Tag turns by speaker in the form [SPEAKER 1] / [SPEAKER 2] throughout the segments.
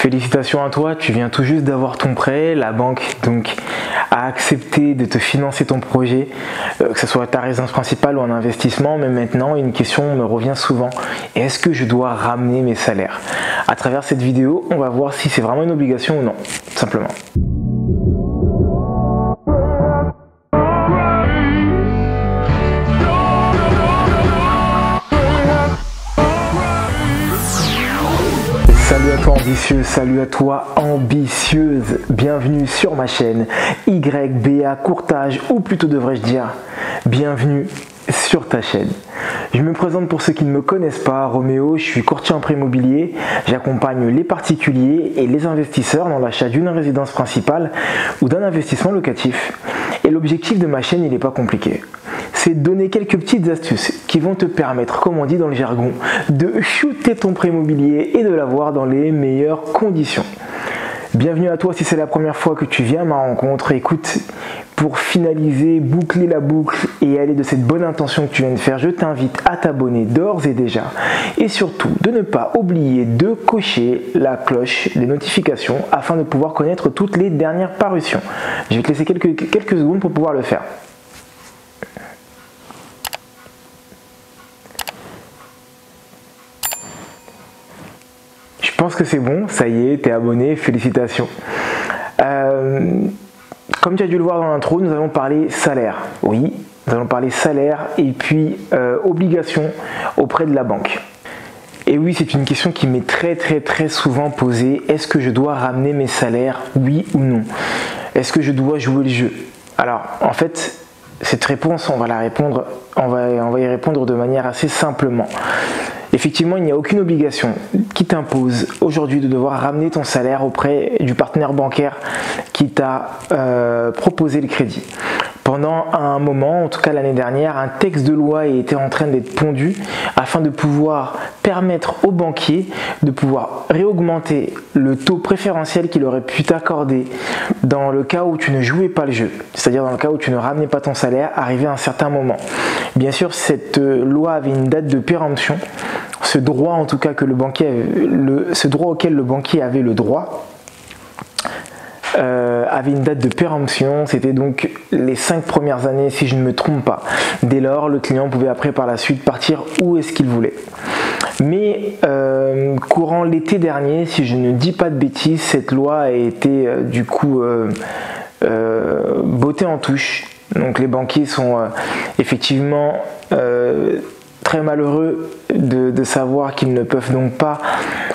[SPEAKER 1] Félicitations à toi, tu viens tout juste d'avoir ton prêt, la banque donc a accepté de te financer ton projet, que ce soit ta résidence principale ou un investissement, mais maintenant une question me revient souvent, est-ce que je dois ramener mes salaires? À travers cette vidéo, on va voir si c'est vraiment une obligation ou non, tout simplement. Salut à toi ambitieux, salut à toi ambitieuse, bienvenue sur ma chaîne YBA Courtage, ou plutôt devrais-je dire, bienvenue sur ta chaîne. Je me présente pour ceux qui ne me connaissent pas, Roméo, je suis courtier en prêt immobilier, j'accompagne les particuliers et les investisseurs dans l'achat d'une résidence principale ou d'un investissement locatif. Et l'objectif de ma chaîne, il n'est pas compliqué. C'est de donner quelques petites astuces qui vont te permettre, comme on dit dans le jargon, de shooter ton prêt immobilier et de l'avoir dans les meilleures conditions. Bienvenue à toi si c'est la première fois que tu viens à ma rencontre. Écoute, pour finaliser, boucler la boucle et aller de cette bonne intention que tu viens de faire, je t'invite à t'abonner d'ores et déjà et surtout de ne pas oublier de cocher la cloche des notifications afin de pouvoir connaître toutes les dernières parutions. Je vais te laisser quelques secondes pour pouvoir le faire. Je pense que c'est bon, ça y est, t'es abonné, félicitations. Comme tu as dû le voir dans l'intro, nous allons parler salaire. Oui, nous allons parler salaire et puis obligation auprès de la banque. Et oui, c'est une question qui m'est très souvent posée. Est-ce que je dois ramener mes salaires, oui ou non? Est-ce que je dois jouer le jeu? Alors, en fait, cette réponse, on va y répondre de manière assez simplement. Effectivement, il n'y a aucune obligation qui t'impose aujourd'hui de devoir ramener ton salaire auprès du partenaire bancaire qui t'a proposé le crédit. Pendant un moment, en tout cas l'année dernière, un texte de loi était en train d'être pondu afin de pouvoir permettre aux banquiers de pouvoir réaugmenter le taux préférentiel qu'il aurait pu t'accorder dans le cas où tu ne jouais pas le jeu, c'est-à-dire dans le cas où tu ne ramenais pas ton salaire arrivé à un certain moment. Bien sûr, cette loi avait une date de péremption, ce droit en tout cas que le banquier avait, ce droit auquel le banquier avait le droit avait une date de péremption, c'était donc les 5 premières années si je ne me trompe pas. Dès lors, le client pouvait après par la suite partir où est-ce qu'il voulait. Mais courant l'été dernier, si je ne dis pas de bêtises, cette loi a été du coup bottée en touche. Donc les banquiers sont effectivement très malheureux de savoir qu'ils ne peuvent donc pas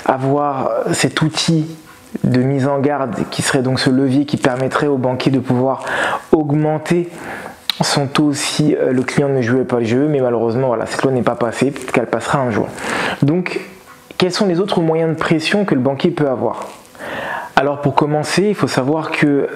[SPEAKER 1] avoir cet outil de mise en garde qui serait donc ce levier qui permettrait au banquier de pouvoir augmenter son taux si le client ne jouait pas le jeu, mais malheureusement voilà, cette loi n'est pas passée, peut-être qu'elle passera un jour. Donc quels sont les autres moyens de pression que le banquier peut avoir? Alors pour commencer, il faut savoir que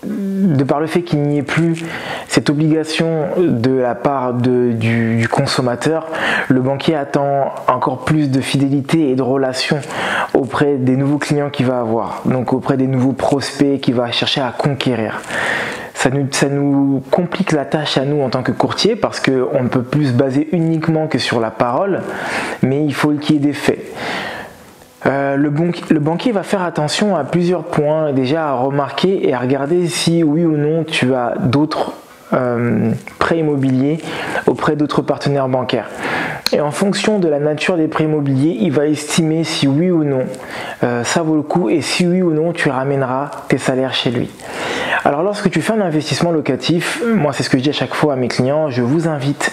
[SPEAKER 1] de par le fait qu'il n'y ait plus cette obligation de la part du consommateur, le banquier attend encore plus de fidélité et de relation auprès des nouveaux clients qu'il va avoir, donc auprès des nouveaux prospects qu'il va chercher à conquérir. Ça nous complique la tâche à nous en tant que courtier parce qu'on ne peut plus se baser uniquement que sur la parole, mais il faut qu'il y ait des faits. Le banquier va faire attention à plusieurs points, déjà à remarquer et à regarder si oui ou non tu as d'autres prêts immobiliers auprès d'autres partenaires bancaires. Et en fonction de la nature des prêts immobiliers, il va estimer si oui ou non ça vaut le coup et si oui ou non tu ramèneras tes salaires chez lui. Alors lorsque tu fais un investissement locatif, moi c'est ce que je dis à chaque fois à mes clients, je vous invite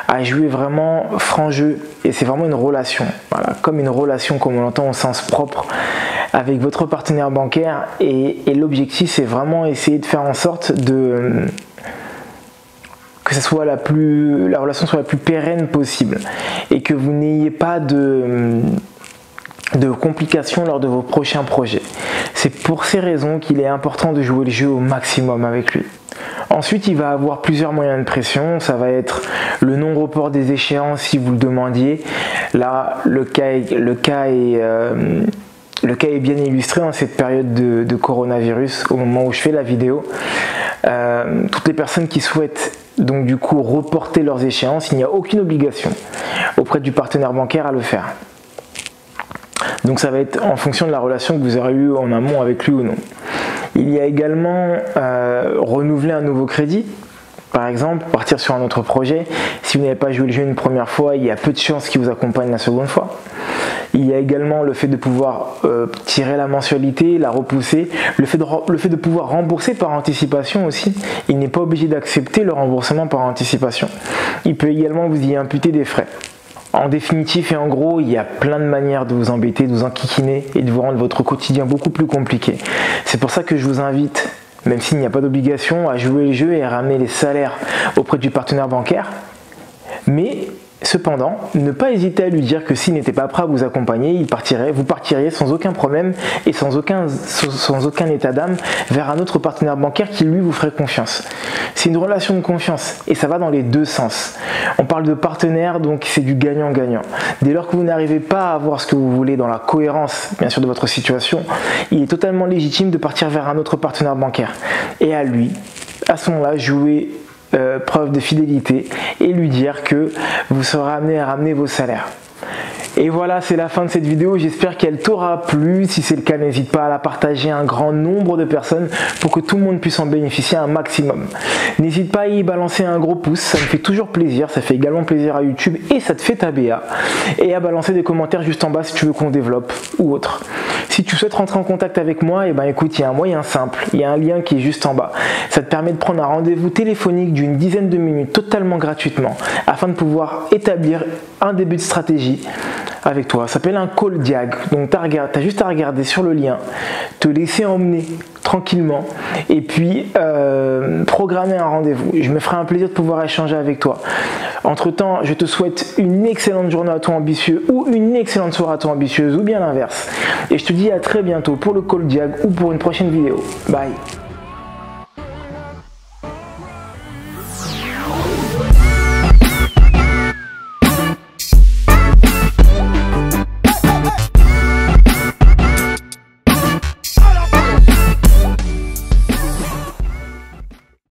[SPEAKER 1] à jouer vraiment franc jeu et c'est vraiment une relation, voilà, comme une relation comme on l'entend au sens propre avec votre partenaire bancaire et l'objectif c'est vraiment essayer de faire en sorte que ça soit la relation soit la plus pérenne possible et que vous n'ayez pas de complications lors de vos prochains projets. C'est pour ces raisons qu'il est important de jouer le jeu au maximum avec lui. Ensuite, il va avoir plusieurs moyens de pression. Ça va être le non-report des échéances si vous le demandiez. Là, le cas est bien illustré dans cette période de coronavirus au moment où je fais la vidéo. Toutes les personnes qui souhaitent donc du coup reporter leurs échéances, il n'y a aucune obligation auprès du partenaire bancaire à le faire. Donc ça va être en fonction de la relation que vous aurez eue en amont avec lui ou non. Il y a également renouveler un nouveau crédit. Par exemple, partir sur un autre projet. Si vous n'avez pas joué le jeu une première fois, il y a peu de chances qu'il vous accompagne la seconde fois. Il y a également le fait de pouvoir tirer la mensualité, la repousser, le fait de pouvoir rembourser par anticipation aussi. Il n'est pas obligé d'accepter le remboursement par anticipation. Il peut également vous y imputer des frais. En définitif et en gros, il y a plein de manières de vous embêter, de vous enquiquiner et de vous rendre votre quotidien beaucoup plus compliqué. C'est pour ça que je vous invite, même s'il n'y a pas d'obligation, à jouer le jeu et à ramener les salaires auprès du partenaire bancaire. Mais cependant, ne pas hésiter à lui dire que s'il n'était pas prêt à vous accompagner, vous partiriez sans aucun problème et sans aucun état d'âme vers un autre partenaire bancaire qui lui vous ferait confiance. C'est une relation de confiance et ça va dans les deux sens. On parle de partenaire, donc c'est du gagnant-gagnant. Dès lors que vous n'arrivez pas à avoir ce que vous voulez dans la cohérence, bien sûr, de votre situation, il est totalement légitime de partir vers un autre partenaire bancaire. Et à lui, à ce moment-là, jouer preuve de fidélité et lui dire que vous serez amené à ramener vos salaires. Et voilà, c'est la fin de cette vidéo. J'espère qu'elle t'aura plu. Si c'est le cas, n'hésite pas à la partager à un grand nombre de personnes pour que tout le monde puisse en bénéficier un maximum. N'hésite pas à y balancer un gros pouce, ça me fait toujours plaisir. Ça fait également plaisir à YouTube et ça te fait ta BA. Et à balancer des commentaires juste en bas si tu veux qu'on développe ou autre. Si tu souhaites rentrer en contact avec moi, et ben écoute, il y a un moyen simple. Il y a un lien qui est juste en bas. Ça te permet de prendre un rendez-vous téléphonique d'une dizaine de minutes totalement gratuitement afin de pouvoir établir un début de stratégie avec toi. Ça s'appelle un call diag. Donc tu as juste à regarder sur le lien, te laisser emmener tranquillement et puis programmer un rendez-vous. Je me ferai un plaisir de pouvoir échanger avec toi. Entre temps, je te souhaite une excellente journée à toi ambitieux ou une excellente soirée à toi ambitieuse ou bien l'inverse. Et je te dis à très bientôt pour le call diag ou pour une prochaine vidéo. Bye.